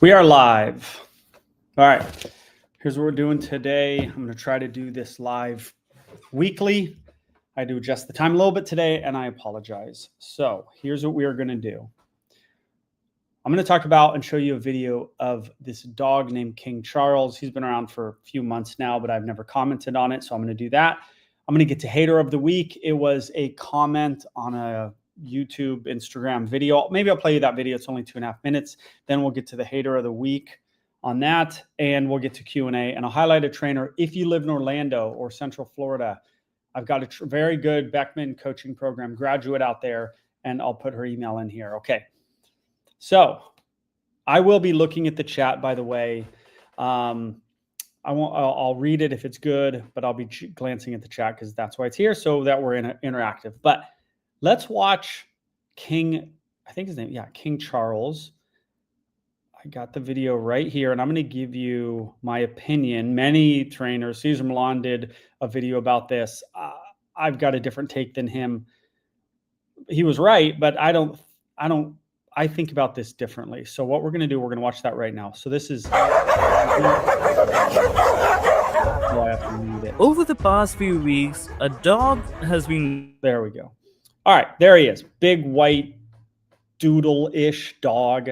We are live. All right. Here's what we're doing today. I'm going to try to do this live weekly. I do adjust the time a little bit today, and I apologize. So here's what we are going to do. I'm going to talk about and show you a video of this dog named King Charles. He's been around for a few months now, but I've never commented on it. So I'm going to do that. I'm going to get to Hater of the Week. It was a comment on a YouTube, Instagram video. Maybe I'll play you that video. It's only 2.5 minutes. Then we'll get to the Hater of the Week on that, and we'll get to Q&A. And I'll highlight a trainer. If you live in Orlando or Central Florida, I've got a very good Beckman coaching program graduate out there, and I'll put her email in here. Okay. So I will be looking at the chat, by the way. I'll read it if it's good, but I'll be glancing at the chat because that's why it's here, so that we're interactive. But let's watch King, I think his name, yeah, King Charles. I got the video right here, and I'm going to give you my opinion. Many trainers, Cesar Millan did a video about this. I've got a different take than him. He was right, but I think about this differently. So what we're going to do, we're going to watch that right now. So this is... Over the past few weeks, a dog has been... There we go. All right, there he is. Big, white, doodle-ish dog.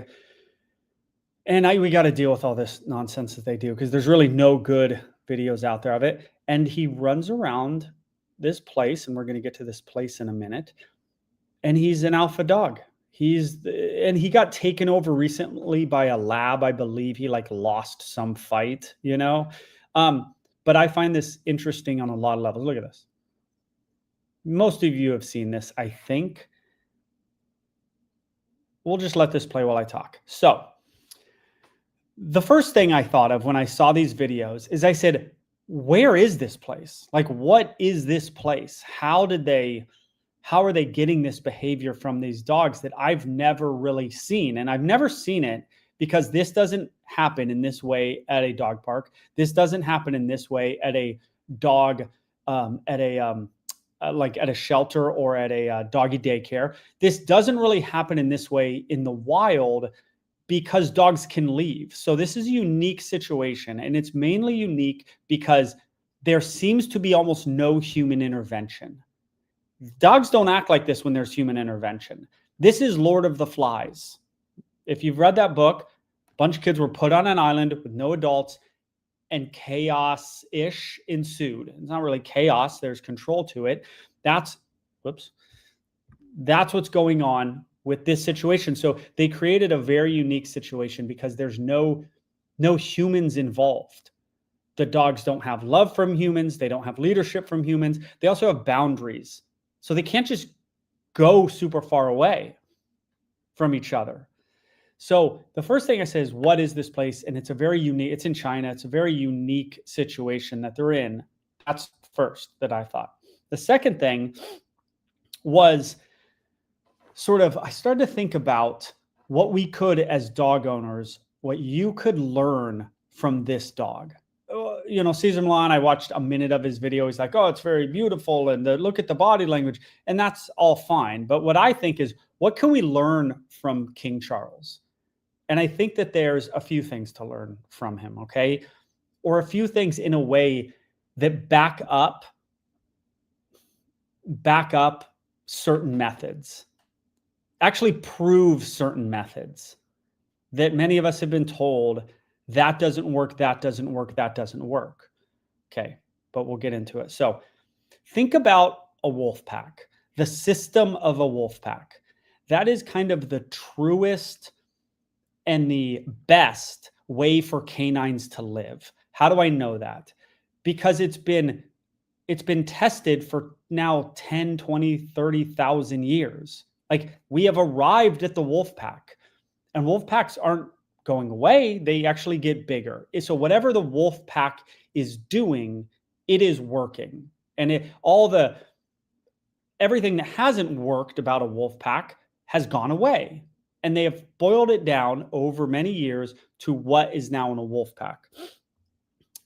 And we got to deal with all this nonsense that they do because there's really no good videos out there of it. And he runs around this place, and we're going to get to this place in a minute. And he's an alpha dog. And he got taken over recently by a lab. I believe he lost some fight, you know. But I find this interesting on a lot of levels. Look at this. Most of you have seen this, I think. We'll just let this play while I talk. So the first thing I thought of when I saw these videos is I said, where is this place? Like, what is this place? How are they getting this behavior from these dogs that I've never really seen? And I've never seen it because this doesn't happen in this way at a dog park. This doesn't happen in this way at a dog, like at a shelter or at a doggy daycare. This doesn't really happen in this way in the wild because dogs can leave. So this is a unique situation, and it's mainly unique because there seems to be almost no human intervention. Dogs don't act like this when there's human intervention. This is Lord of the Flies. If you've read that book, a bunch of kids were put on an island with no adults, and chaos-ish ensued. It's not really chaos. There's control to it. That's what's going on with this situation. So they created a very unique situation because there's no humans involved. The dogs don't have love from humans. They don't have leadership from humans. They also have boundaries. So they can't just go super far away from each other. So the first thing I say is, what is this place? And it's a very unique, it's in China. It's a very unique situation that they're in. That's first that I thought. The second thing was I started to think about what we could, as dog owners, what you could learn from this dog. You know, Cesar Millan, I watched a minute of his video. He's like, oh, it's very beautiful. And look at the body language. And that's all fine. But what I think is, what can we learn from King Charles? And I think that there's a few things to learn from him, okay? Or a few things in a way that back up certain methods, actually prove certain methods that many of us have been told that doesn't work, that doesn't work, that doesn't work. Okay, but we'll get into it. So think about a wolf pack, the system of a wolf pack. That is kind of the truest and the best way for canines to live. How do I know that? Because it's been tested for now 10, 20, 30,000 years. Like, we have arrived at the wolf pack, and wolf packs aren't going away. They actually get bigger. So whatever the wolf pack is doing, it is working. And everything that hasn't worked about a wolf pack has gone away. And they have boiled it down over many years to what is now in a wolf pack.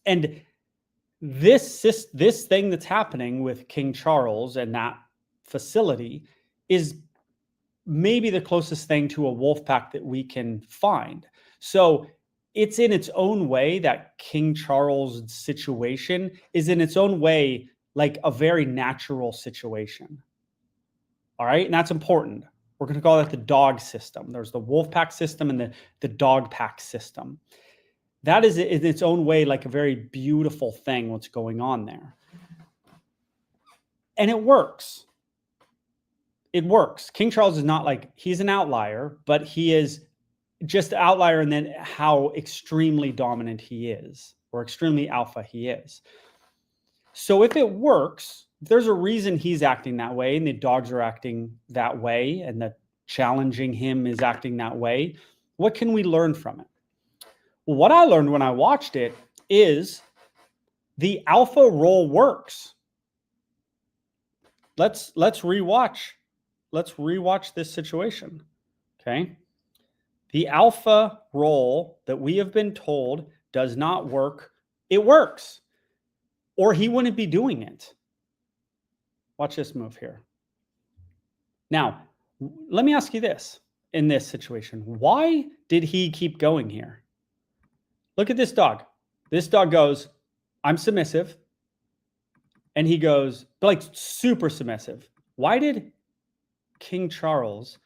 And this thing that's happening with King Charles and that facility is maybe the closest thing to a wolf pack that we can find. So it's in its own way, that King Charles situation is in its own way like a very natural situation. All right. And that's important. We're going to call that the dog system. There's the wolf pack system and the dog pack system. That is in its own way like a very beautiful thing, what's going on there. And it works. It works. King Charles is not like, he's an outlier, but he is just an outlier in then how extremely dominant he is, or extremely alpha he is. So if it works, there's a reason he's acting that way and the dogs are acting that way and the challenging him is acting that way. What can we learn from it? Well, what I learned when I watched it is the alpha role works. Let's rewatch. Let's rewatch this situation. Okay. The alpha role that we have been told does not work. It works, or he wouldn't be doing it. Watch this move here. Now, let me ask you this in this situation. Why did he keep going here? Look at this dog. This dog goes, I'm submissive. And he goes, like, super submissive. Why did King Charles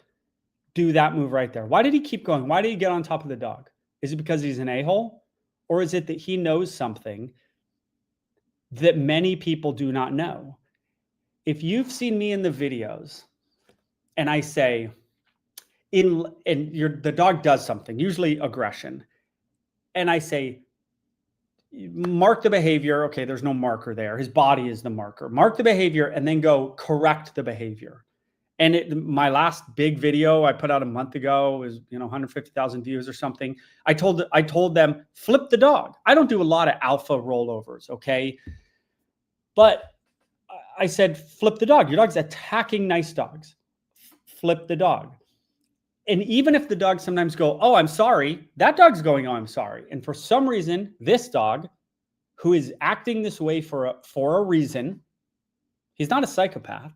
do that move right there? Why did he keep going? Why did he get on top of the dog? Is it because he's an a-hole? Or is it that he knows something that many people do not know? If you've seen me in the videos and I say, the dog does something, usually aggression, and I say, mark the behavior. Okay, there's no marker there. His body is the marker. Mark the behavior and then go correct the behavior. And my last big video I put out a month ago was, 150,000 views or something. I told them, flip the dog. I don't do a lot of alpha rollovers, okay? But I said, flip the dog. Your dog's attacking nice dogs. Flip the dog. And even if the dogs sometimes go, oh, I'm sorry, that dog's going, oh, I'm sorry. And for some reason, this dog, who is acting this way for a reason, he's not a psychopath.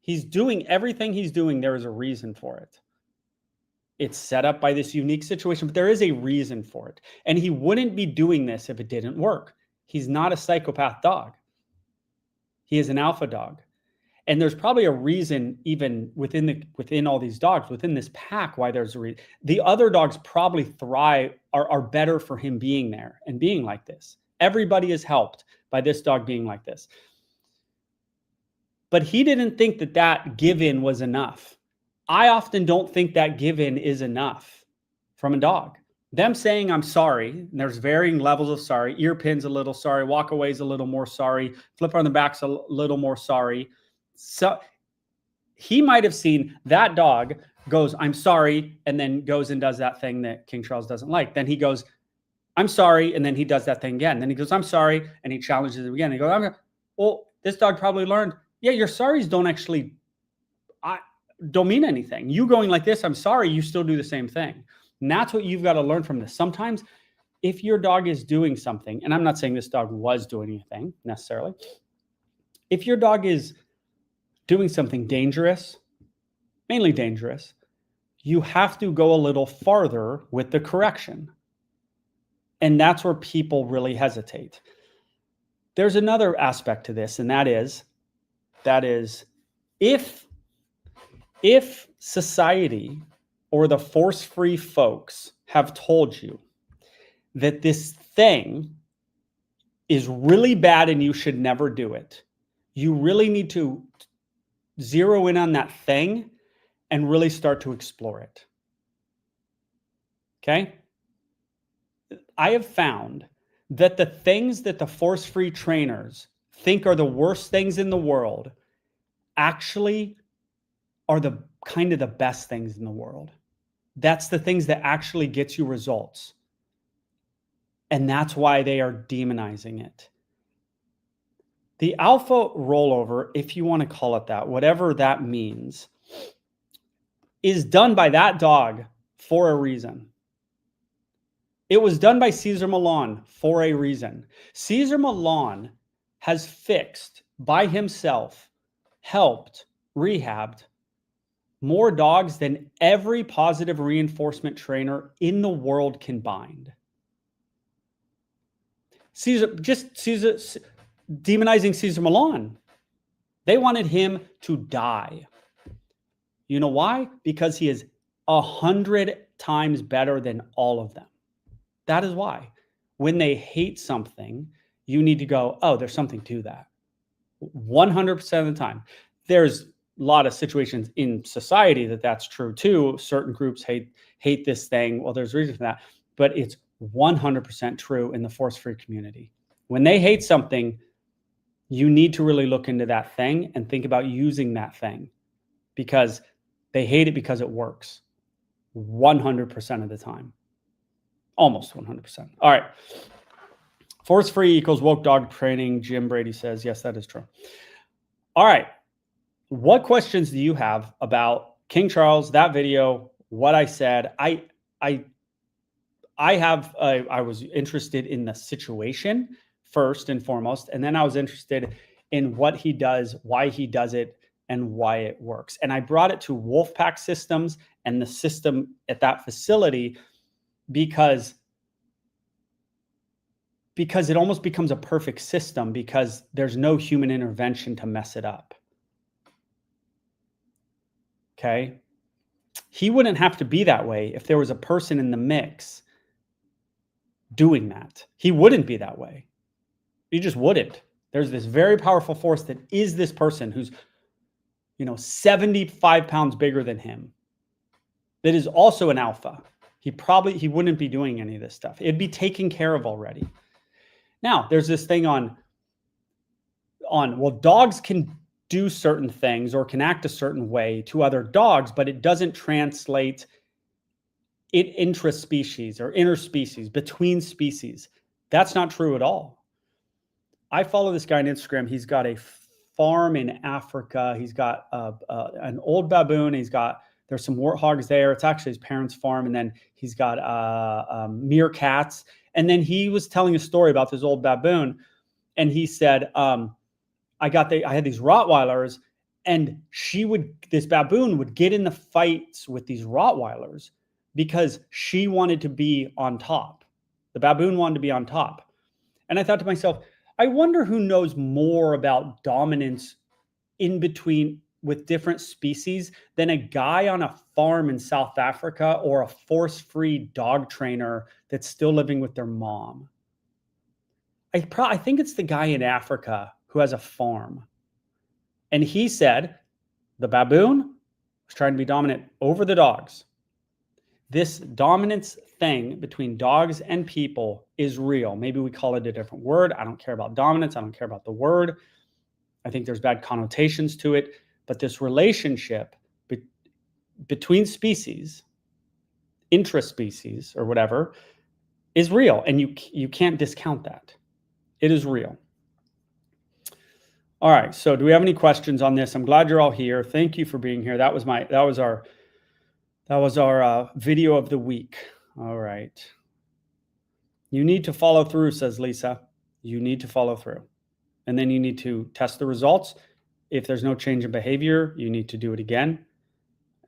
He's doing everything he's doing. There is a reason for it. It's set up by this unique situation, but there is a reason for it. And he wouldn't be doing this if it didn't work. He's not a psychopath dog. He is an alpha dog. And there's probably a reason, even within all these dogs, within this pack, why there's a reason. The other dogs probably thrive, are better for him being there and being like this. Everybody is helped by this dog being like this. But he didn't think that give-in was enough. I often don't think that give-in is enough from a dog. Them saying, I'm sorry, and there's varying levels of sorry. Ear pin's a little sorry. Walk away's a little more sorry. Flip on the back's a little more sorry. So he might have seen that dog goes, I'm sorry, and then goes and does that thing that King Charles doesn't like. Then he goes, I'm sorry, and then he does that thing again. Then he goes, I'm sorry, and he challenges him again. He goes, well, this dog probably learned, yeah, your sorries don't mean anything. You going like this, I'm sorry, you still do the same thing. And that's what you've got to learn from this. Sometimes if your dog is doing something, and I'm not saying this dog was doing anything necessarily, if your dog is doing something dangerous, mainly dangerous, you have to go a little farther with the correction. And that's where people really hesitate. There's another aspect to this, and that is if society or the force-free folks have told you that this thing is really bad and you should never do it, you really need to zero in on that thing and really start to explore it. Okay? I have found that the things that the force-free trainers think are the worst things in the world actually are the kind of the best things in the world. That's the things that actually get you results. And that's why they are demonizing it. The alpha rollover, if you want to call it that, whatever that means, is done by that dog for a reason. It was done by Cesar Millan for a reason. Cesar Millan has fixed by himself, helped, rehabbed more dogs than every positive reinforcement trainer in the world combined. Demonizing Cesar Millan. They wanted him to die. You know why? Because he is 100 times better than all of them. That is why. When they hate something, you need to go, oh, there's something to that. 100% of the time. There's a lot of situations in society that's true too. Certain groups hate this thing. Well, there's reason for that. But it's 100% true in the force-free community. When they hate something, you need to really look into that thing and think about using that thing, because they hate it because it works 100% of the time. Almost 100%. All right. Force free equals woke dog training. Jim Brady says, yes, that is true. All right. What questions do you have about King Charles, that video, what I said? I was interested in the situation first and foremost, and then I was interested in what he does, why he does it, and why it works. And I brought it to Wolfpack Systems and the system at that facility because it almost becomes a perfect system because there's no human intervention to mess it up. Okay? He wouldn't have to be that way if there was a person in the mix doing that. He wouldn't be that way. He just wouldn't. There's this very powerful force that is this person who's, 75 pounds bigger than him, that is also an alpha. He wouldn't be doing any of this stuff. It'd be taken care of already. Now, there's this thing on well, dogs can do certain things or can act a certain way to other dogs, but it doesn't translate it intraspecies or interspecies, between species. That's not true at all. I follow this guy on Instagram. He's got a farm in Africa. He's got an old baboon. There's some warthogs there. It's actually his parents' farm. And then he's got meerkats. And then he was telling a story about this old baboon. And he said, I had these Rottweilers, and this baboon would get in the fights with these Rottweilers because she wanted to be on top. The baboon wanted to be on top. And I thought to myself, I wonder who knows more about dominance in between with different species than a guy on a farm in South Africa or a force-free dog trainer that's still living with their mom. I think it's the guy in Africa who has a farm. And he said the baboon was trying to be dominant over the dogs. This dominance thing between dogs and people is real. Maybe we call it a different word. I don't care about dominance. I don't care about the word. I think there's bad connotations to it. But this relationship between species, intraspecies or whatever, is real. And you can't discount that. It is real. All right. So do we have any questions on this? I'm glad you're all here. Thank you for being here. That was our video of the week. All right. You need to follow through, says Lisa. You need to follow through. And then you need to test the results. If there's no change in behavior, you need to do it again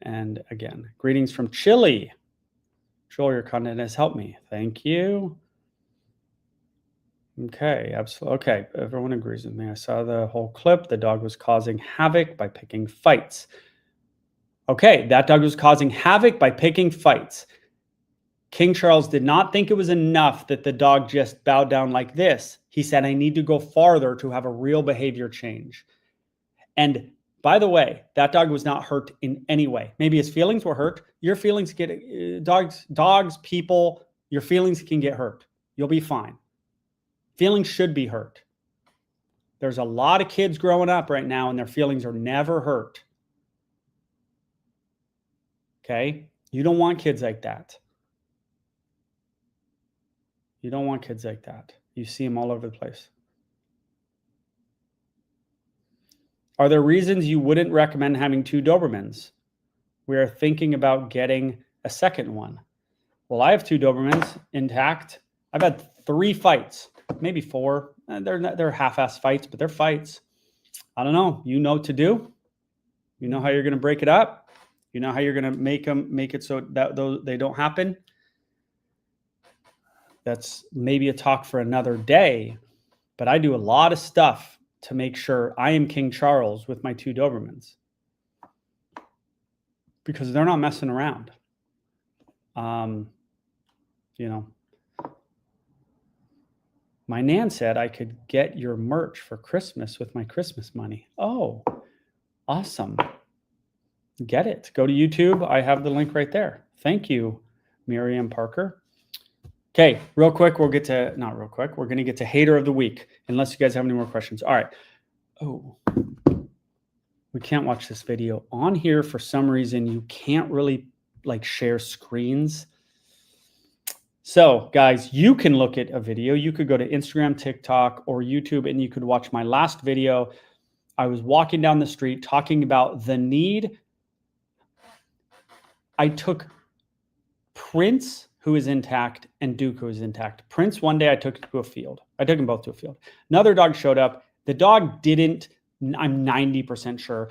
and again. Greetings from Chile. Joel, your content has helped me. Thank you. Okay, absolutely. Okay, everyone agrees with me. I saw the whole clip. The dog was causing havoc by picking fights. Okay, that dog was causing havoc by picking fights. King Charles did not think it was enough that the dog just bowed down like this. He said, I need to go farther to have a real behavior change. And by the way, that dog was not hurt in any way. Maybe his feelings were hurt. Your feelings dogs, people, your feelings can get hurt. You'll be fine. Feelings should be hurt. There's a lot of kids growing up right now and their feelings are never hurt. Okay? You don't want kids like that. You don't want kids like that. You see them all over the place. Are there reasons you wouldn't recommend having 2 Dobermans? We are thinking about getting a second one. Well, I have 2 Dobermans intact. I've had 3 fights, maybe 4. They're half-ass fights, but they're fights. I don't know. You know what to do. You know how you're going to break it up. You know how you're going to make it so that they don't happen? That's maybe a talk for another day, but I do a lot of stuff to make sure I am King Charles with my 2 Dobermans because they're not messing around. You know, my nan said I could get your merch for Christmas with my Christmas money. Oh, awesome. Get it. Go to YouTube. I have the link right there. Thank you, Miriam Parker. Okay, real quick, we'll get to, not real quick, we're going to get to hater of the week, unless you guys have any more questions. All right. Oh, we can't watch this video. On here, for some reason, you can't really like share screens. So guys, you can look at a video. You could go to Instagram, TikTok, or YouTube, and you could watch my last video. I was walking down the street talking about the need. I took Prince, who is intact, and Duke, who is intact. Prince, one day I took to a field. I took them both to a field. Another dog showed up. The dog didn't, I'm 90% sure,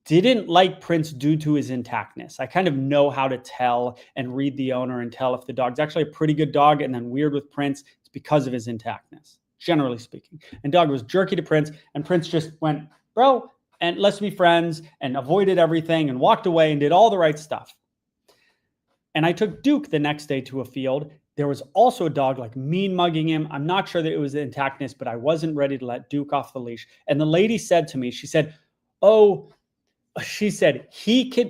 didn't like Prince due to his intactness. I kind of know how to tell and read the owner and tell if the dog's actually a pretty good dog and then weird with Prince. It's because of his intactness, generally speaking. And dog was jerky to Prince, and Prince just went, bro, and let's be friends, and avoided everything and walked away and did all the right stuff. And I took Duke the next day to a field. There was also a dog like mean mugging him. I'm not sure that it was the intactness, but I wasn't ready to let Duke off the leash. And the lady said to me, she said, oh, she said,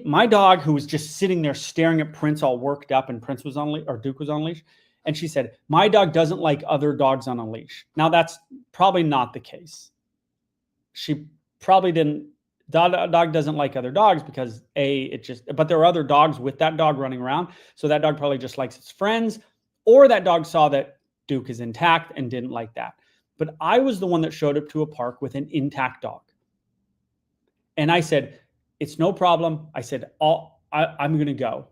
my dog who was just sitting there staring at Prince all worked up, and Prince was on leash, or Duke was on leash. And she said, my dog doesn't like other dogs on a leash. Now that's probably not the case. She probably didn't, dog doesn't like other dogs because but there are other dogs with that dog running around. So that dog probably just likes its friends, or that dog saw that Duke is intact and didn't like that. But I was the one that showed up to a park with an intact dog. And I said, it's no problem. I said, I'm going to go.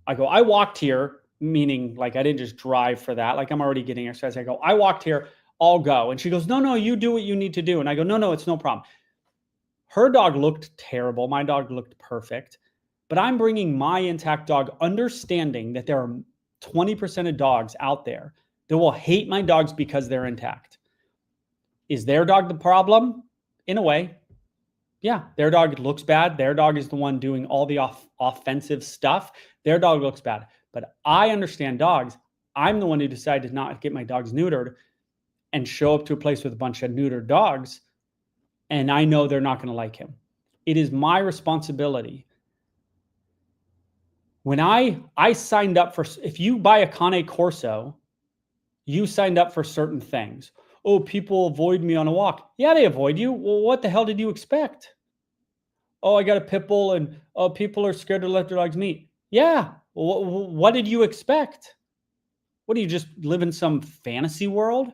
I walked here, meaning like I didn't just drive for that. Like I'm already getting exercise. I go, I walked here, I'll go. And she goes, no, you do what you need to do. And I go, no, it's no problem. Her dog looked terrible. My dog looked perfect. But I'm bringing my intact dog, understanding that there are 20% of dogs out there that will hate my dogs because they're intact. Is their dog the problem? In a way. Yeah, their dog looks bad. Their dog is the one doing all the offensive stuff. Their dog looks bad. But I understand dogs. I'm the one who decided to not get my dogs neutered and show up to a place with a bunch of neutered dogs. And I know they're not going to like him. It is my responsibility. When I signed up for, if you buy a Cane Corso, you signed up for certain things. Oh, people avoid me on a walk. Yeah, they avoid you. Well, what the hell did you expect? Oh, I got a pit bull and people are scared to let their dogs meet. Yeah. What did you expect? What do you just live in some fantasy world?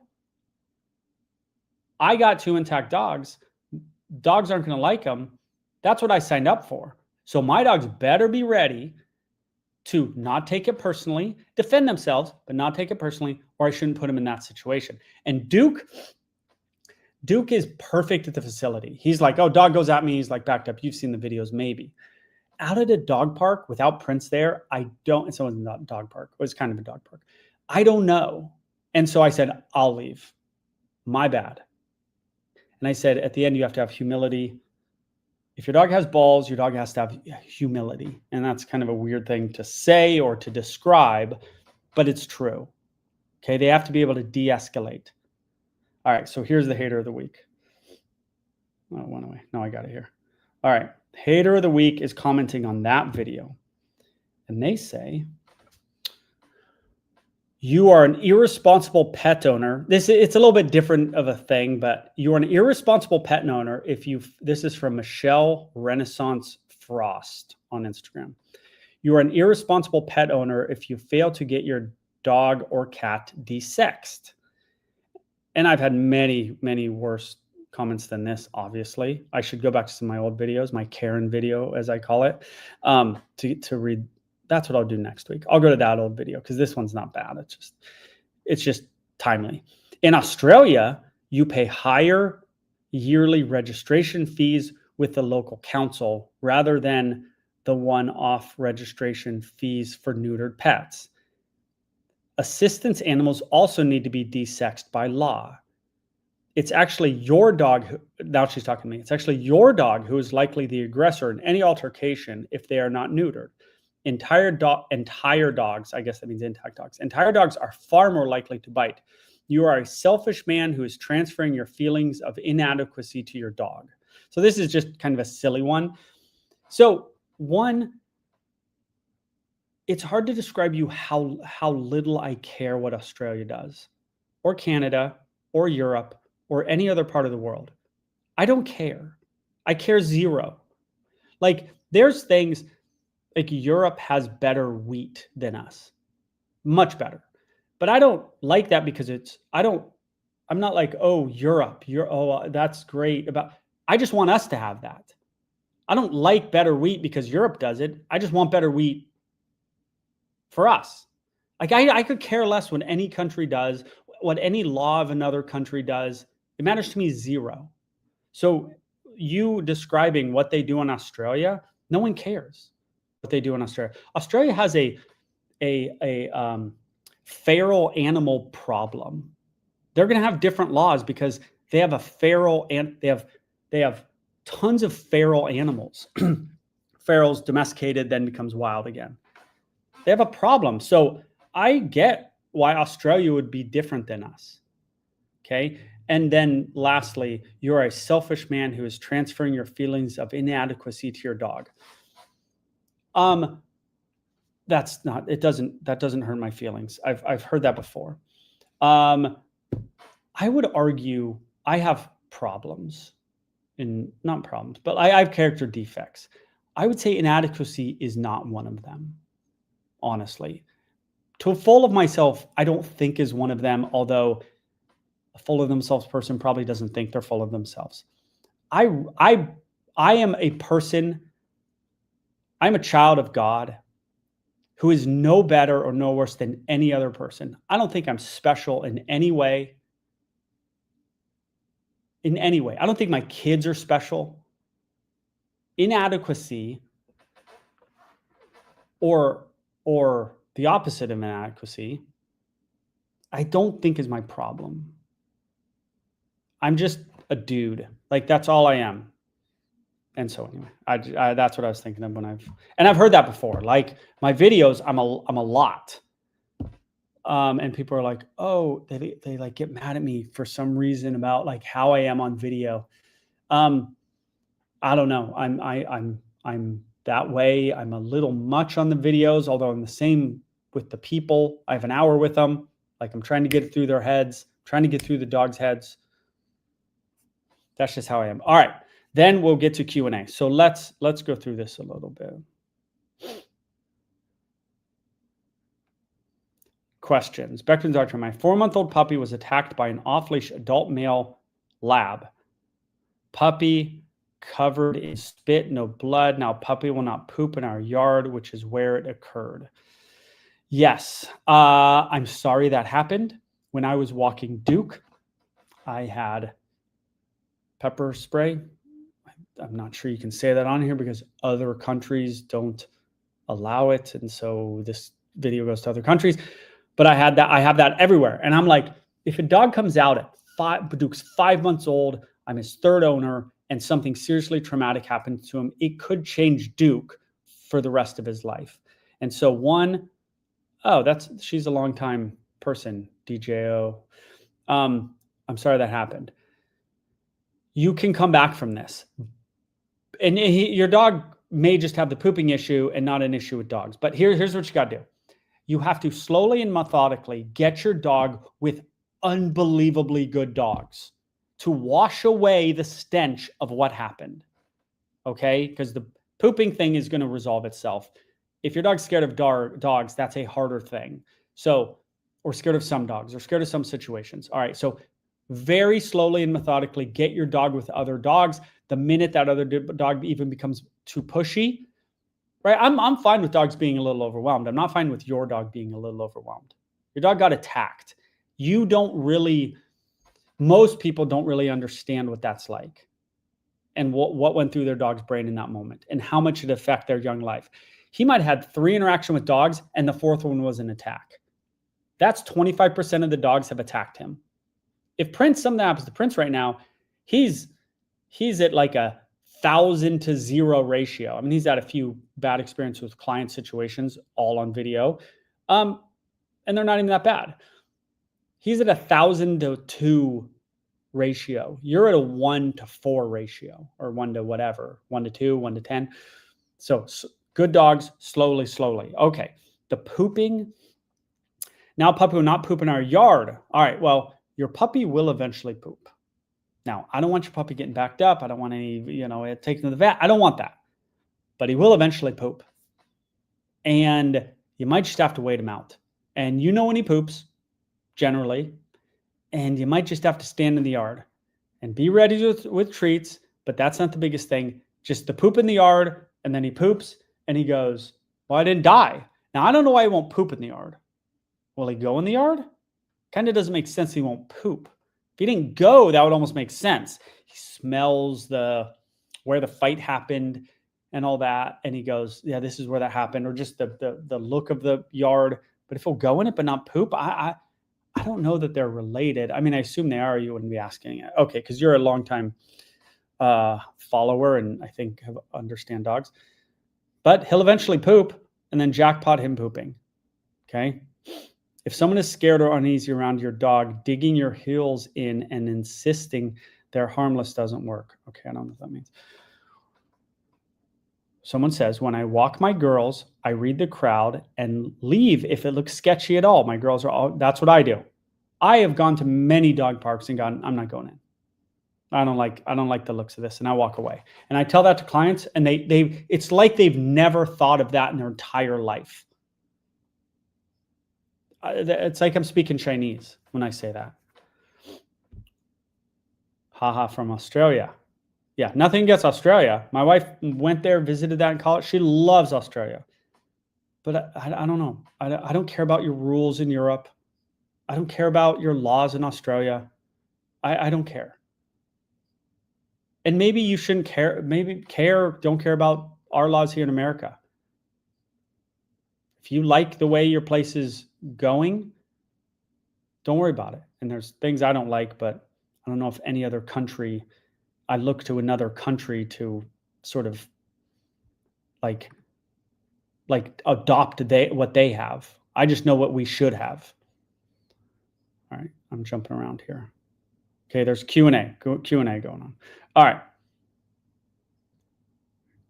I got 2 intact dogs. Dogs aren't going to like them. That's what I signed up for. So my dogs better be ready to not take it personally, defend themselves, but not take it personally, or I shouldn't put them in that situation. And Duke is perfect at the facility. He's like, oh, dog goes at me. He's like backed up. You've seen the videos, maybe. Out at a dog park without Prince there, I don't, and so it's not a dog park. It was kind of a dog park. I don't know. And so I said, I'll leave. My bad. And I said, at the end, you have to have humility. If your dog has balls, your dog has to have humility. And that's kind of a weird thing to say or to describe, but it's true. Okay, they have to be able to de-escalate. All right, so here's the hater of the week. Oh, it went away. No, I got it here. All right, hater of the week is commenting on that video. And they say, you are an irresponsible pet owner. It's a little bit different of a thing, but you are an irresponsible pet owner this is from Michelle Renaissance Frost on Instagram. You are an irresponsible pet owner if you fail to get your dog or cat desexed. And I've had many, many worse comments than this, obviously. I should go back to some of my old videos, my Karen video, as I call it, to read. That's what I'll do next week. I'll go to that old video because this one's not bad. It's just timely. In Australia, you pay higher yearly registration fees with the local council rather than the one-off registration fees for neutered pets. Assistance animals also need to be desexed by law. It's actually your dog, now she's talking to me, it's actually your dog who is likely the aggressor in any altercation if they are not neutered. Entire dogs, I guess that means intact dogs, entire dogs are far more likely to bite. You are a selfish man who is transferring your feelings of inadequacy to your dog. So this is just kind of a silly one. So one, it's hard to describe you how little I care what Australia does, or Canada, or Europe, or any other part of the world. I don't care. I care zero. Like, there's things like Europe has better wheat than us, much better. But I don't like that because I'm not like, oh, Europe, that's great. I just want us to have that. I don't like better wheat because Europe does it. I just want better wheat for us. Like, I could care less what any country does, what any law of another country does. It matters to me zero. So you describing what they do in Australia, no one cares what they do in Australia. Australia has a feral animal problem. They're going to have different laws because they have a feral and they have tons of feral animals. Feral's domesticated, then becomes wild again. They have a problem. So I get why Australia would be different than us. Okay. And then lastly, you're a selfish man who is transferring your feelings of inadequacy to your dog. That doesn't hurt my feelings. I've heard that before. I would argue I have problems, not problems, but I have character defects. I would say inadequacy is not one of them, honestly. To full of myself, I don't think is one of them, although a full of themselves person probably doesn't think they're full of themselves. I am a person, I'm a child of God who is no better or no worse than any other person. I don't think I'm special in any way. In any way. I don't think my kids are special. Inadequacy or the opposite of inadequacy, I don't think is my problem. I'm just a dude. Like, that's all I am. And so anyway, I that's what I was thinking of when I've heard that before. Like, my videos, I'm a lot. And people are like, oh, they like get mad at me for some reason about like how I am on video. I don't know. I'm that way. I'm a little much on the videos, although I'm the same with the people. I have an hour with them. Like, I'm trying to get through their heads, trying to get through the dogs' heads. That's just how I am. All right. Then we'll get to Q&A. So let's go through this a little bit. Questions. Beckman's Archer. My 4-month-old puppy was attacked by an off-leash adult male lab. Puppy covered in spit, no blood. Now puppy will not poop in our yard, which is where it occurred. Yes. I'm sorry that happened. When I was walking Duke, I had pepper spray. I'm not sure you can say that on here because other countries don't allow it. And so this video goes to other countries. But I have that everywhere. And I'm like, if a dog comes out at Duke's 5 months old, I'm his third owner, and something seriously traumatic happens to him, it could change Duke for the rest of his life. And so she's a longtime person, DJO. I'm sorry that happened. You can come back from this. And your dog may just have the pooping issue and not an issue with dogs. But here's what you got to do. You have to slowly and methodically get your dog with unbelievably good dogs to wash away the stench of what happened. Okay? Because the pooping thing is going to resolve itself. If your dog's scared of dogs, that's a harder thing. So, or scared of some dogs, or scared of some situations. All right. So very slowly and methodically get your dog with other dogs. The minute that other dog even becomes too pushy, right? I'm fine with dogs being a little overwhelmed. I'm not fine with your dog being a little overwhelmed. Your dog got attacked. Most people don't really understand what that's like. and what went through their dog's brain in that moment and how much it affected their young life. He might have had 3 interactions with dogs and the 4th one was an attack. That's 25% of the dogs have attacked him. If Prince, something happens to Prince right now, he's at like a 1,000 to 0 ratio. I mean, he's had a few bad experiences with client situations, all on video. And they're not even that bad. He's at a 1,000 to 2 ratio. You're at a 1 to 4 ratio, or 1 to whatever, 1 to 2, 1 to 10. So good dogs, slowly. Okay. The pooping. Now puppy will not poop in our yard. All right. Well, your puppy will eventually poop. Now, I don't want your puppy getting backed up. I don't want any, it taken to the vet. I don't want that. But he will eventually poop. And you might just have to wait him out. And when he poops, generally. And you might just have to stand in the yard and be ready with treats. But that's not the biggest thing. Just the poop in the yard. And then he poops and he goes, well, I didn't die. Now, I don't know why he won't poop in the yard. Will he go in the yard? Kind of doesn't make sense he won't poop. If he didn't go, that would almost make sense. He smells where the fight happened and all that. And he goes, yeah, this is where that happened. Or just the look of the yard. But if he'll go in it but not poop, I don't know that they're related. I mean, I assume they are. You wouldn't be asking it. Okay, because you're a longtime follower and I think understand dogs. But he'll eventually poop and then jackpot him pooping. Okay? If someone is scared or uneasy around your dog, digging your heels in and insisting they're harmless doesn't work. Okay, I don't know what that means. Someone says, when I walk my girls, I read the crowd and leave if it looks sketchy at all. My girls are all, that's what I do. I have gone to many dog parks and gone, I'm not going in. I don't like the looks of this. And I walk away. And I tell that to clients and it's like they've never thought of that in their entire life. It's like I'm speaking Chinese when I say that. Haha from Australia. Yeah, nothing against Australia. My wife went there, visited that in college. She loves Australia. But I don't know. I don't care about your rules in Europe. I don't care about your laws in Australia. I don't care. And maybe you shouldn't care. Maybe don't care about our laws here in America. If you like the way your place is going, don't worry about it. And there's things I don't like, but I don't know if any other country, I look to another country to sort of like adopt what they have. I just know what we should have. All right, I'm jumping around here. Okay, there's Q&A going on. All right.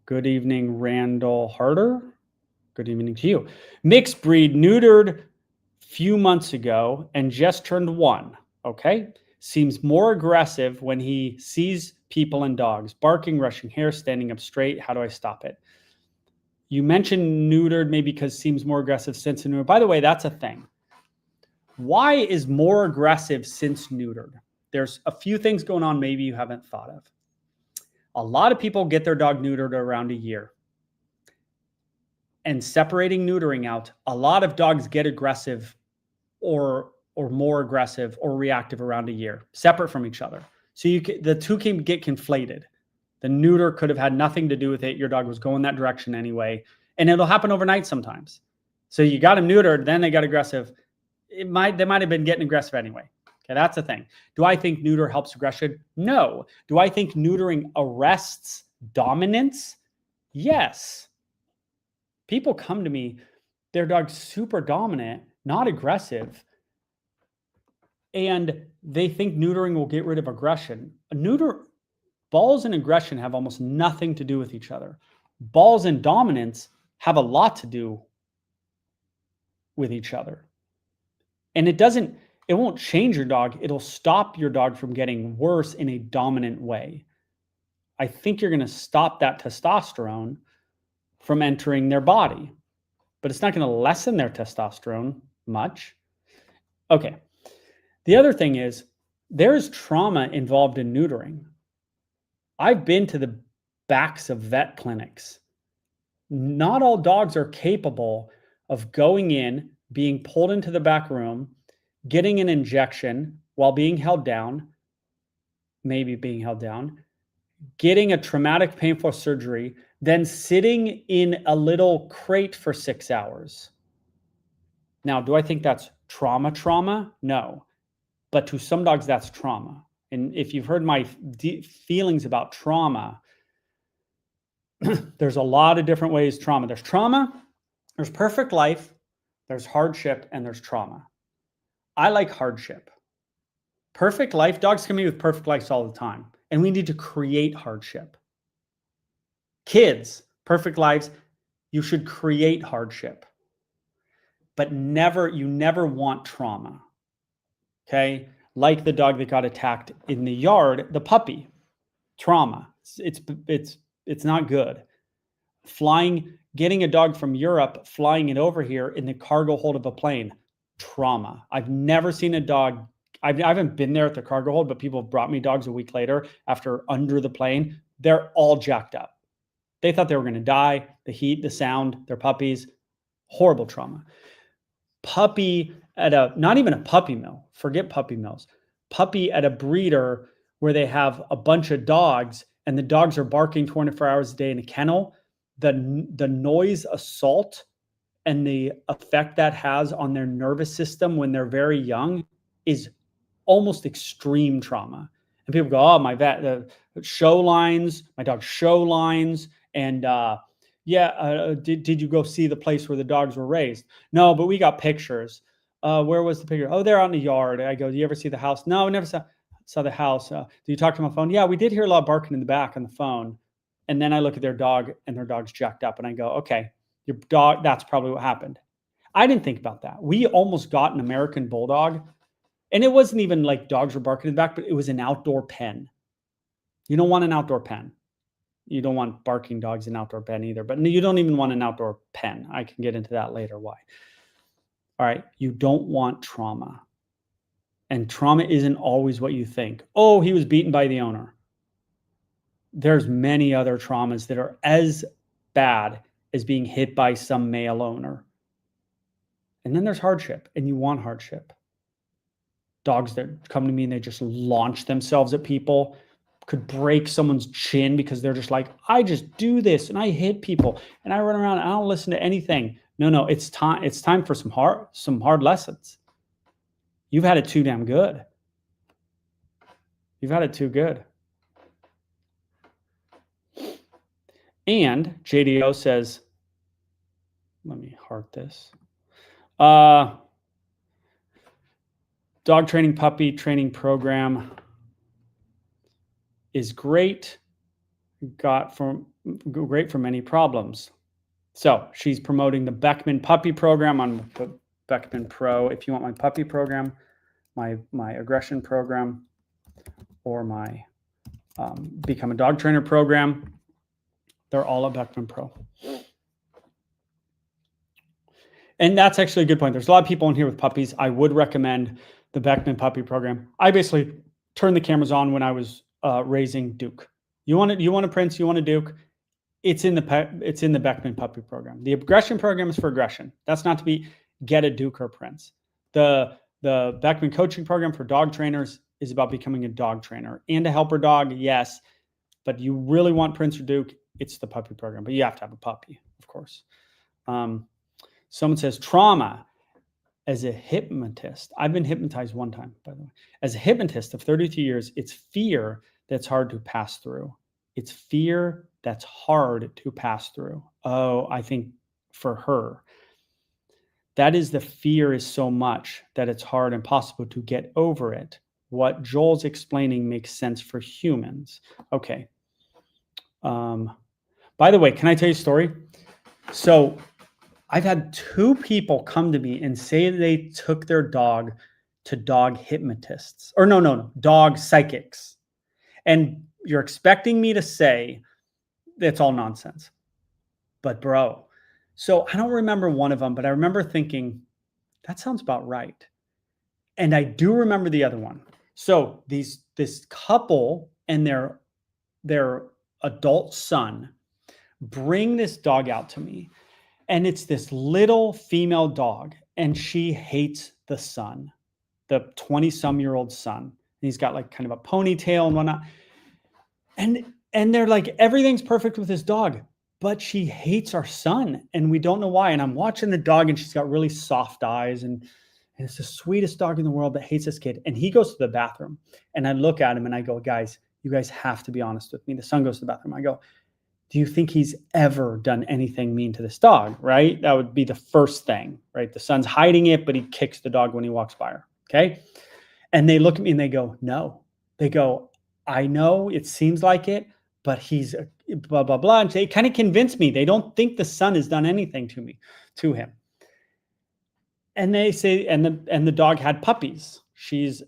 Good evening, Randall Harder. Good evening to you. Mixed breed, neutered few months ago and just turned 1. Okay. Seems more aggressive when he sees people and dogs. Barking, rushing hair, standing up straight. How do I stop it? You mentioned neutered maybe because seems more aggressive since neutered. By the way, that's a thing. Why is more aggressive since neutered? There's a few things going on maybe you haven't thought of. A lot of people get their dog neutered around a year. And separating neutering out, a lot of dogs get aggressive or more aggressive or reactive around a year, separate from each other. So the two can get conflated. The neuter could have had nothing to do with it. Your dog was going that direction anyway. And it'll happen overnight sometimes. So you got them neutered, then they got aggressive. They might have been getting aggressive anyway. Okay, that's the thing. Do I think neuter helps aggression? No. Do I think neutering arrests dominance? Yes. People come to me, their dog's super dominant, not aggressive, and they think neutering will get rid of aggression. Balls and aggression have almost nothing to do with each other. Balls and dominance have a lot to do with each other. And it won't change your dog. It'll stop your dog from getting worse in a dominant way. I think you're going to stop that testosterone from entering their body, but it's not going to lessen their testosterone much. Okay. The other thing is there's trauma involved in neutering. I've been to the backs of vet clinics. Not all dogs are capable of going in, being pulled into the back room, getting an injection while being held down, maybe being held down, getting a traumatic, painful surgery, then sitting in a little crate for 6 hours. Now, do I think that's trauma? No. But to some dogs, that's trauma. And if you've heard my feelings about trauma, there's a lot of different ways trauma. There's trauma, there's perfect life, there's hardship, and there's trauma. I like hardship. Perfect life, dogs come in with perfect lives all the time, and we need to create hardship. Kids, perfect lives, you should create hardship. But you never want trauma. Okay? Like the dog that got attacked in the yard, the puppy. Trauma. It's not good. Getting a dog from Europe, flying it over here in the cargo hold of a plane, trauma. I've never seen a dog. I haven't been there at the cargo hold, but people have brought me dogs a week later after under the plane. They're all jacked up. They thought they were going to die. The heat, the sound, they're puppies. Horrible trauma. Puppy at not even a puppy mill. Forget puppy mills. Puppy at a breeder where they have a bunch of dogs and the dogs are barking 24 hours a day in a kennel. The noise assault and the effect that has on their nervous system when they're very young is almost extreme trauma. And people go, oh, my dog show lines, and did you go see the place where the dogs were raised? No, but we got pictures. Where was the picture? Oh, they're out in the yard. I go, do you ever see the house? No, I never saw the house. Do you talk to my phone? Yeah, we did hear a lot of barking in the back on the phone. And then I look at their dog and their dog's jacked up and I go, okay, your dog, that's probably what happened. I didn't think about that. We almost got an American bulldog, and it wasn't even like dogs were barking in the back, but it was an outdoor pen. You don't want an outdoor pen. You don't want barking dogs in an outdoor pen either, but you don't even want an outdoor pen. I can get into that later why. All right, you don't want trauma. And trauma isn't always what you think. Oh, he was beaten by the owner. There's many other traumas that are as bad as being hit by some male owner. And then there's hardship, and you want hardship. Dogs that come to me and they just launch themselves at people could break someone's chin because they're just like, I just do this and I hit people and I run around and I don't listen to anything. No, it's time. It's time for some hard lessons. You've had it too damn good. You've had it too good. And JDO says, let me heart this. Dog training, puppy training program is great. Great for many problems. So she's promoting the Beckman puppy program on Beckman Pro. If you want my puppy program, my aggression program, or my become a dog trainer program, they're all at Beckman Pro. And that's actually a good point. There's a lot of people in here with puppies. I would recommend the Beckman puppy program. I basically turned the cameras on when I was raising Duke. You want a Prince, you want a Duke, it's in the Beckman puppy program. The aggression program is for aggression. That's not to be get a Duke or a Prince. The Beckman coaching program for dog trainers is about becoming a dog trainer and a helper dog, yes. But you really want Prince or Duke, it's the puppy program. But you have to have a puppy, of course. Someone says trauma. As a hypnotist, I've been hypnotized one time, by the way. As a hypnotist of 32 years, it's fear that's hard to pass through. It's fear that's hard to pass through. Oh, I think for her, that is the fear is so much that it's hard and impossible to get over it. What Joel's explaining makes sense for humans. Okay. By the way, can I tell you a story? So I've had 2 people come to me and say they took their dog to dog hypnotists, or no, dog psychics. And you're expecting me to say that's all nonsense. But bro, so I don't remember one of them, but I remember thinking, that sounds about right. And I do remember the other one. So this couple and their adult son bring this dog out to me. And it's this little female dog, and she hates the son, the 20-some-year-old son. And he's got like kind of a ponytail and whatnot. And And they're like, everything's perfect with this dog, but she hates our son and we don't know why. And I'm watching the dog and she's got really soft eyes and it's the sweetest dog in the world that hates this kid. And he goes to the bathroom and I look at him and I go, guys, you guys have to be honest with me. The son goes to the bathroom. I go, do you think he's ever done anything mean to this dog? Right? That would be the first thing, right? The son's hiding it, but he kicks the dog when he walks by her. Okay. And they look at me and they go, no. They go, I know it seems like it, but he's blah, blah, blah. And they kind of convince me. They don't think the son has done anything to him. And they say, and the dog had puppies. She's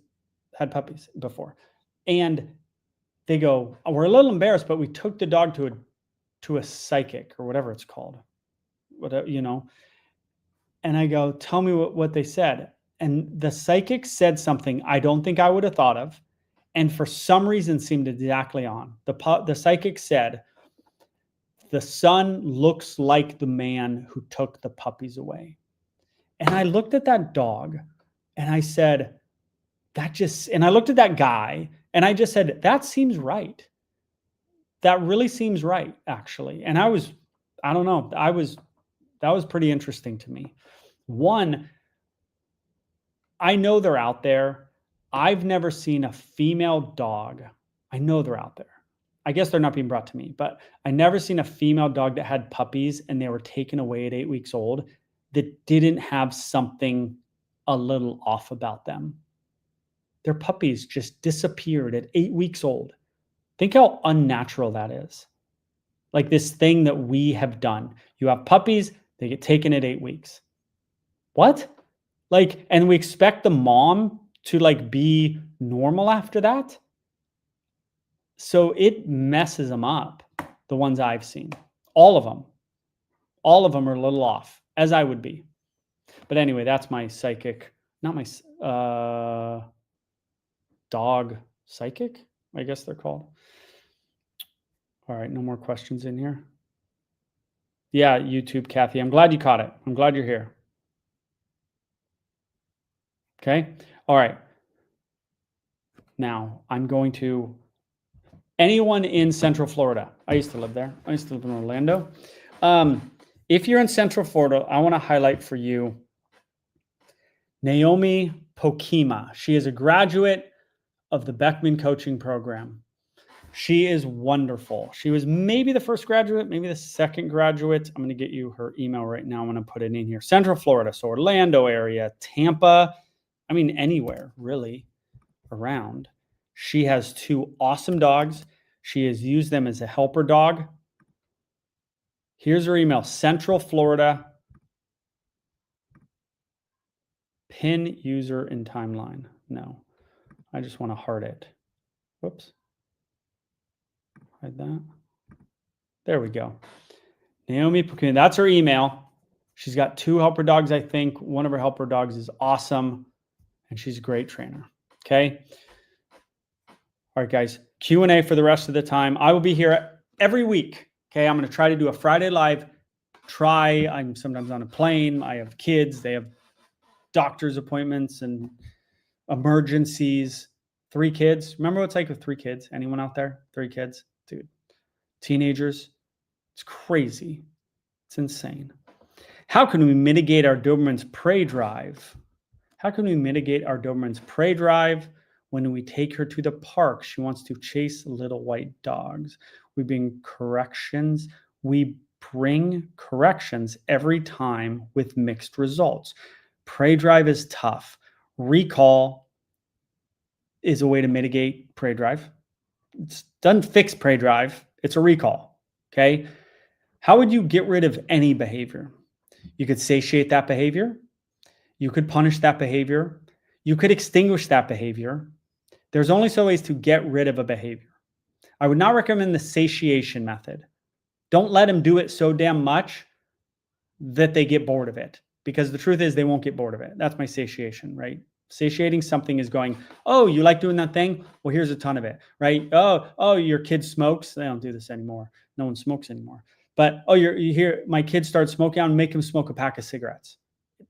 had puppies before. And they go, we're a little embarrassed, but we took the dog to a psychic or whatever it's called. Whatever, you know. And I go, tell me what they said. And the psychic said something I don't think I would have thought of. And for some reason seemed exactly on. The psychic said, the son looks like the man who took the puppies away. And I looked at that dog and I said, and I looked at that guy and I just said, that seems right. That really seems right, actually. And I don't know, that was pretty interesting to me. One, I know they're out there. I've never seen a female dog. I know they're out there. I guess they're not being brought to me, but I never seen a female dog that had puppies and they were taken away at 8 weeks old that didn't have something a little off about them. Their puppies just disappeared at 8 weeks old. Think how unnatural that is. Like this thing that we have done. You have puppies, they get taken at 8 weeks. What? Like, and we expect the mom to like be normal after that? So it messes them up, the ones I've seen. All of them. All of them are a little off, as I would be. But anyway, that's my psychic, not my dog psychic, I guess they're called. All right, no more questions in here. Yeah, YouTube, Kathy. I'm glad you caught it. I'm glad you're here. Okay. All right. Now I'm going to anyone in Central Florida. I used to live there. I used to live in Orlando. If you're in Central Florida, I want to highlight for you Naomi Pokima. She is a graduate of the Beckman coaching program. She is wonderful. She was maybe the first graduate, maybe the second graduate. I'm going to get you her email right now. I'm going to put it in here. Central Florida, so Orlando area, Tampa, I mean, anywhere really around. She has 2 awesome dogs. She has used them as a helper dog. Here's her email, Central Florida, pin user and timeline. No, I just want to heart it. Whoops. Hide that. There we go. Naomi Pokina, that's her email. She's got 2 helper dogs, I think. One of her helper dogs is awesome, and she's a great trainer. Okay. All right, guys. Q&A for the rest of the time. I will be here every week. Okay. I'm going to try to do a Friday live. I'm sometimes on a plane. I have kids. They have doctor's appointments and emergencies. 3 kids. Remember what it's like with 3 kids? Anyone out there? 3 kids? Dude. Teenagers. It's crazy. It's insane. How can we mitigate our Doberman's prey drive? How can we mitigate our Doberman's prey drive when we take her to the park? She wants to chase little white dogs. We bring corrections every time with mixed results. Prey drive is tough. Recall is a way to mitigate prey drive. It doesn't fix prey drive. It's a recall. Okay. How would you get rid of any behavior? You could satiate that behavior. You could punish that behavior. You could extinguish that behavior. There's only so ways to get rid of a behavior. I would not recommend the satiation method. Don't let them do it so damn much that they get bored of it, because the truth is they won't get bored of it. That's my satiation, right? Satiating something is going, oh, you like doing that thing? Well, here's a ton of it, right? Oh, your kid smokes. They don't do this anymore. No one smokes anymore. But, oh, you hear my kid start smoking, I'll make him smoke a pack of cigarettes.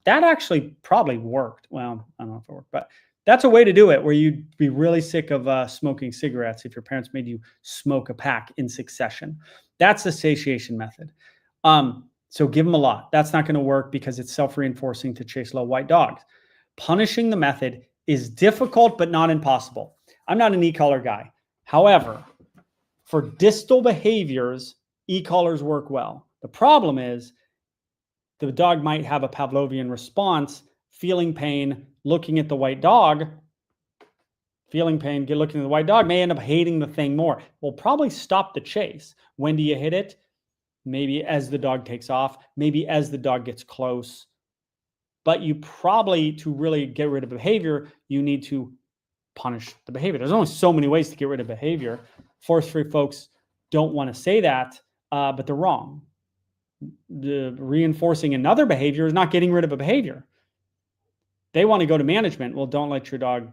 That actually probably worked. Well, I don't know if it worked, but That's a way to do it, where you'd be really sick of smoking cigarettes if your parents made you smoke a pack in succession. That's the satiation method. So give them a lot. That's not going to work because it's self-reinforcing to chase little white dogs. Punishing the method is difficult, but not impossible. I'm not an e-collar guy. However, for distal behaviors, e-collars work well. The problem is the dog might have a Pavlovian response, feeling pain, looking at the white dog, feeling pain, looking at the white dog, may end up hating the thing more. Will probably stop the chase. When do you hit it? Maybe as the dog takes off, maybe as the dog gets close. But you probably, to really get rid of behavior, you need to punish the behavior. There's only so many ways to get rid of behavior. Force-free folks don't want to say that, but they're wrong. The reinforcing another behavior is not getting rid of a behavior. They want to go to management. Well, don't let your dog,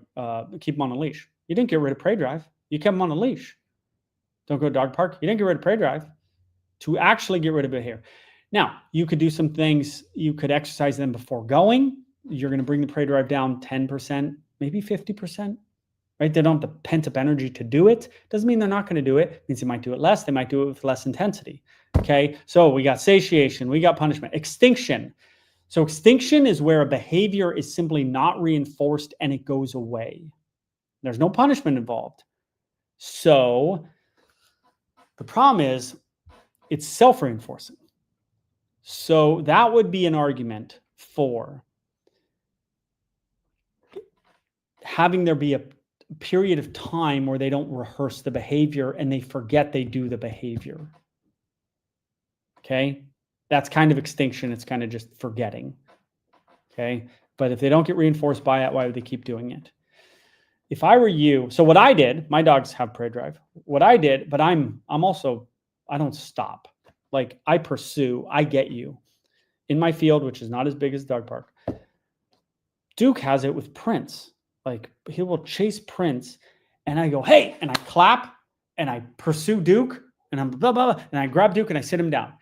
keep them on a leash. You didn't get rid of prey drive. You kept them on a leash. Don't go to dog park. You didn't get rid of prey drive. To actually get rid of behavior. Now, you could do some things. You could exercise them before going. You're going to bring the prey drive down 10%, maybe 50%, right? They don't have the pent-up energy to do it. Doesn't mean they're not going to do it. It means they might do it less. They might do it with less intensity, okay? So we got satiation. We got punishment. Extinction. So extinction is where a behavior is simply not reinforced and it goes away. There's no punishment involved. So the problem is, it's self-reinforcing. So that would be an argument for having there be a period of time where they don't rehearse the behavior and they forget they do the behavior. Okay? That's kind of extinction. It's kind of just forgetting. Okay? But if they don't get reinforced by it, why would they keep doing it? If I were you, so what I did, my dogs have prey drive. What I did, but I'm also, I don't stop. Like I pursue, I get you. In my field, which is not as big as dog park, Duke has it with Prince. Like he will chase Prince and I go, hey, and I clap and I pursue Duke and I'm blah, blah, blah, and I grab Duke and I sit him down.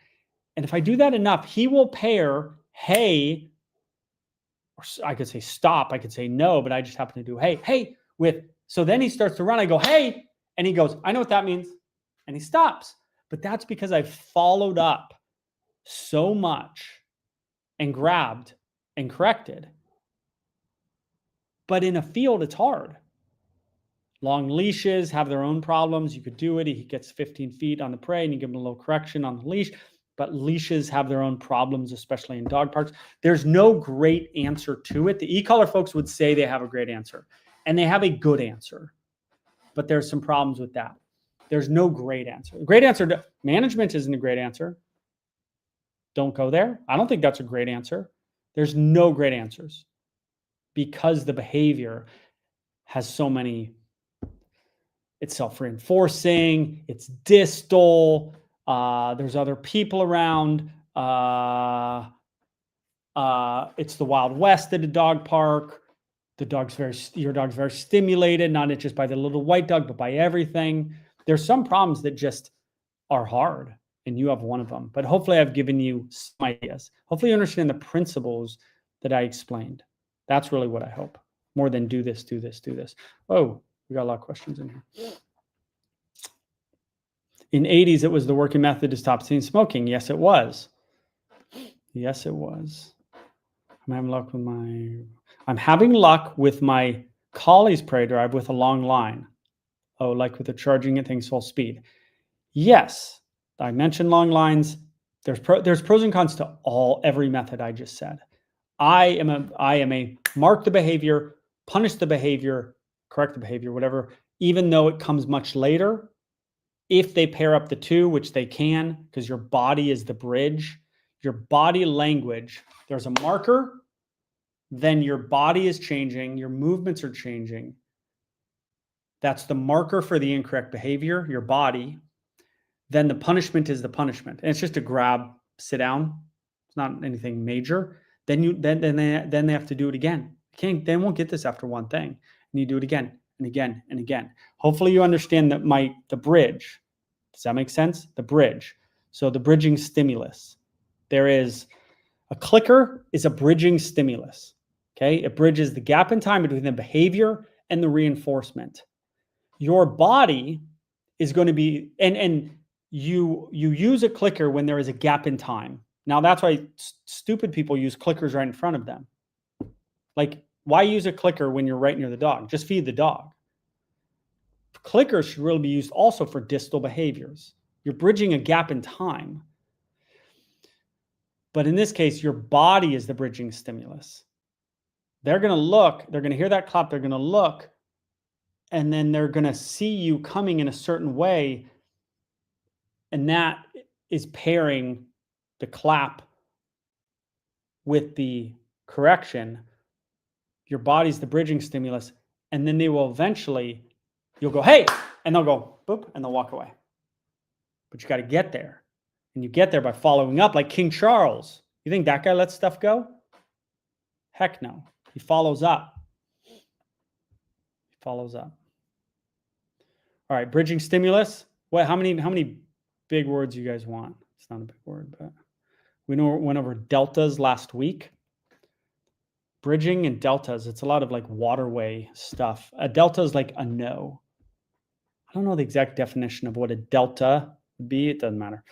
And if I do that enough, he will pair hey, or I could say stop, I could say no, but I just happen to do hey, with, so then he starts to run. I go, hey, and he goes, I know what that means. And he stops. But that's because I've followed up so much and grabbed and corrected. But in a field, it's hard. Long leashes have their own problems. You could do it. He gets 15 feet on the prey and you give him a little correction on the leash. But leashes have their own problems, especially in dog parks. There's no great answer to it. The e-collar folks would say they have a great answer. And they have a good answer. But there's some problems with that. There's no great answer. The great answer, management isn't a great answer. Don't go there. I don't think that's a great answer. There's no great answers because the behavior has so many, it's self-reinforcing, it's distal, there's other people around, it's the Wild West at a dog park. Your dog's very stimulated, not just by the little white dog, but by everything. There's some problems that just are hard, and you have one of them. But hopefully I've given you some ideas. Hopefully you understand the principles that I explained. That's really what I hope, more than do this, do this, do this. Oh, we got a lot of questions in here. In 80s, it was the working method to stop teen smoking. Yes, it was. Yes, it was. I'm having luck with my Collie's prey drive with a long line. Oh, like with the charging at things full speed. Yes, I mentioned long lines. There's pros and cons to every method I just said. I am a mark the behavior, punish the behavior, correct the behavior, whatever, even though it comes much later. If they pair up the two, which they can, because your body is the bridge, your body language, there's a marker, then your body is changing, your movements are changing. That's the marker for the incorrect behavior, your body. Then the punishment is the punishment. And it's just a grab, sit down. It's not anything major. Then they have to do it again. They won't get this after one thing. And you do it again and again and again. Hopefully you understand that the bridge. Does that make sense? The bridge. So the bridging stimulus. There is a clicker is a bridging stimulus. Okay, it bridges the gap in time between the behavior and the reinforcement. Your body is going to be, and you use a clicker when there is a gap in time. Now that's why stupid people use clickers right in front of them. Like, why use a clicker when you're right near the dog? Just feed the dog. Clickers should really be used also for distal behaviors. You're bridging a gap in time. But in this case, your body is the bridging stimulus. They're going to look, they're going to hear that clap, they're going to look, and then they're going to see you coming in a certain way. And that is pairing the clap with the correction. Your body's the bridging stimulus. And then they will eventually, you'll go, hey, and they'll go, boop, and they'll walk away. But you got to get there. And you get there by following up, like King Charles. You think that guy lets stuff go? Heck no. He follows up. He follows up. All right, bridging stimulus. What? How many big words you guys want? It's not a big word, but we went over deltas last week. Bridging and deltas. It's a lot of like waterway stuff. A delta is like a no. I don't know the exact definition of what a delta would be. It doesn't matter.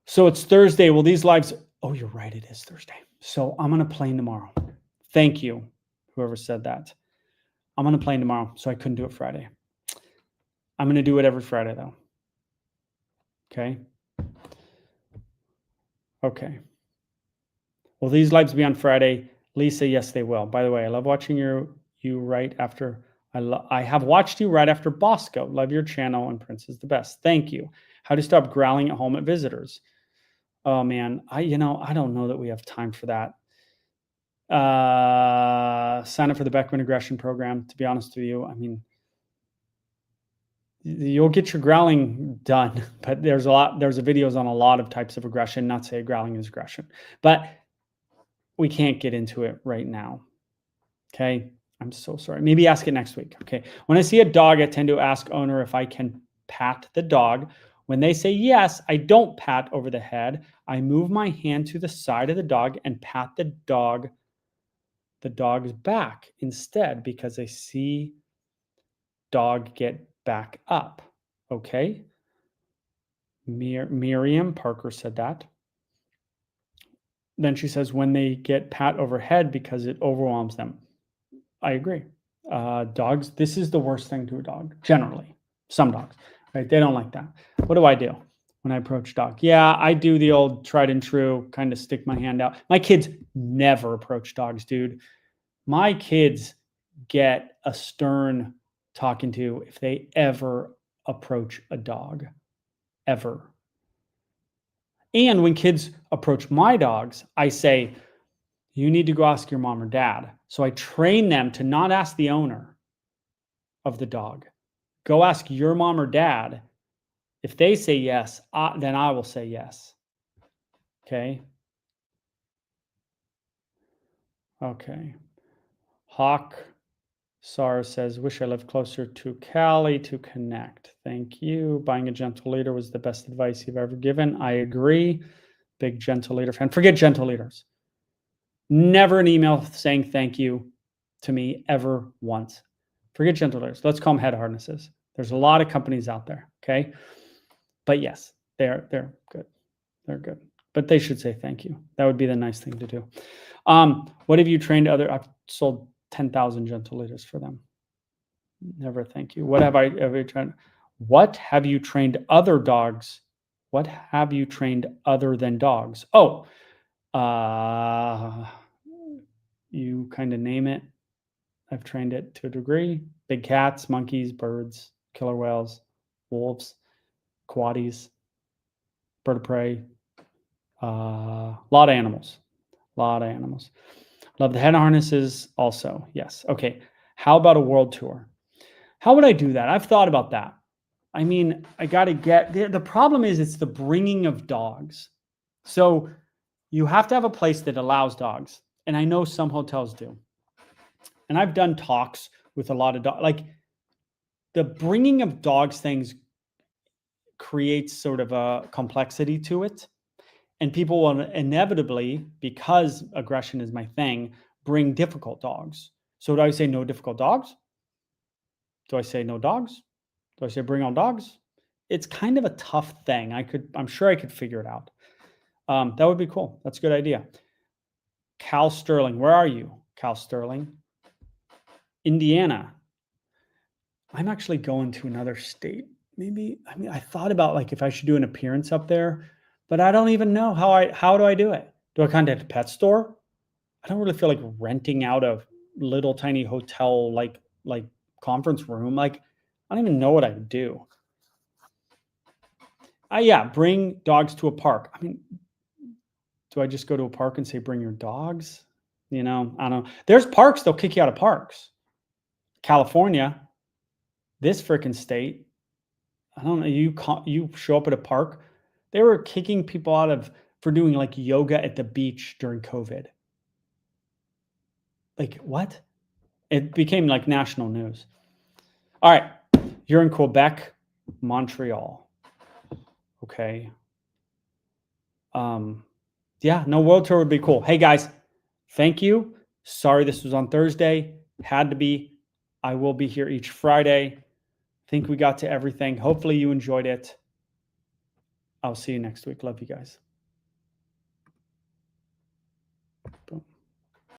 So it's Thursday. Well, these lives. Oh, you're right. It is Thursday. So I'm going to plane tomorrow. Thank you, whoever said that. I'm going to plane tomorrow, so I couldn't do it Friday. I'm going to do it every Friday, though. Okay? Okay. Will these lives be on Friday? Lisa, yes, they will. By the way, I love watching you right after. I have watched you right after Bosco. Love your channel, and Prince is the best. Thank you. How to stop growling at home at visitors? Oh man, I don't know that we have time for that. Sign up for the Beckman aggression program. To be honest with you, I mean, you'll get your growling done, but there's videos on a lot of types of aggression. Not say growling is aggression, but we can't get into it right now. Okay, I'm so sorry. Maybe ask it next week. Okay, when I see a dog, I tend to ask owner if I can pat the dog. When they say yes, I don't pat over the head. I move my hand to the side of the dog and pat the dog's back instead because I see dog get back up. Okay. Miriam Parker said that. Then she says, when they get pat overhead because it overwhelms them. I agree. Dogs, this is the worst thing to a dog, generally. Some dogs, right? They don't like that. What do I do when I approach dog? Yeah, I do the old tried and true, kind of stick my hand out. My kids never approach dogs, dude. My kids get a stern talking to if they ever approach a dog, ever. And when kids approach my dogs, I say, you need to go ask your mom or dad. So I train them to not ask the owner of the dog. Go ask your mom or dad. If they say yes, then I will say yes. Okay. Okay. Hawk SAR says, wish I lived closer to Cali to connect. Thank you. Buying a gentle leader was the best advice you've ever given. I agree. Big gentle leader fan. Forget gentle leaders. Never an email saying thank you to me ever once. Forget gentle leaders. Let's call them head harnesses. There's a lot of companies out there. Okay. But yes, they're good. They're good. But they should say thank you. That would be the nice thing to do. What have you trained I've sold 10,000 gentle leaders for them. Never thank you. What have I ever trained? What have you trained other dogs? What have you trained other than dogs? Oh, you kind of name it. I've trained it to a degree. Big cats, monkeys, birds, killer whales, wolves, quaddies, bird of prey, a lot of animals. Love the head harnesses also. Yes. Okay. How about a world tour? How would I do that? I've thought about that. I mean, I got to get the problem is it's the bringing of dogs. So you have to have a place that allows dogs. And I know some hotels do. And I've done talks with a lot of dogs. Like the bringing of dogs things creates sort of a complexity to it. And people will inevitably, because aggression is my thing, bring difficult dogs. So do I say no difficult dogs? Do I say no dogs? Do I say bring on dogs? It's kind of a tough thing. I'm sure I could figure it out. That would be cool. That's a good idea. Cal Sterling, where are you? Cal Sterling, Indiana. I'm actually going to another state. Maybe, I mean, I thought about like if I should do an appearance up there, but I don't even know how do I do it? Do I contact a pet store? I don't really feel like renting out a little tiny hotel like conference room. Like I don't even know what I would do. Yeah, bring dogs to a park. I mean, do I just go to a park and say bring your dogs? You know, I don't know. There's parks they'll kick you out of parks. California, this freaking state. I don't know. You show up at a park. They were kicking people out of for doing like yoga at the beach during COVID. Like what? It became like national news. All right, you're in Quebec, Montreal. Okay. Yeah, no, world tour would be cool. Hey guys, thank you. Sorry this was on Thursday. Had to be. I will be here each Friday. Think we got to everything. Hopefully you enjoyed it. I'll see you next week. Love you guys.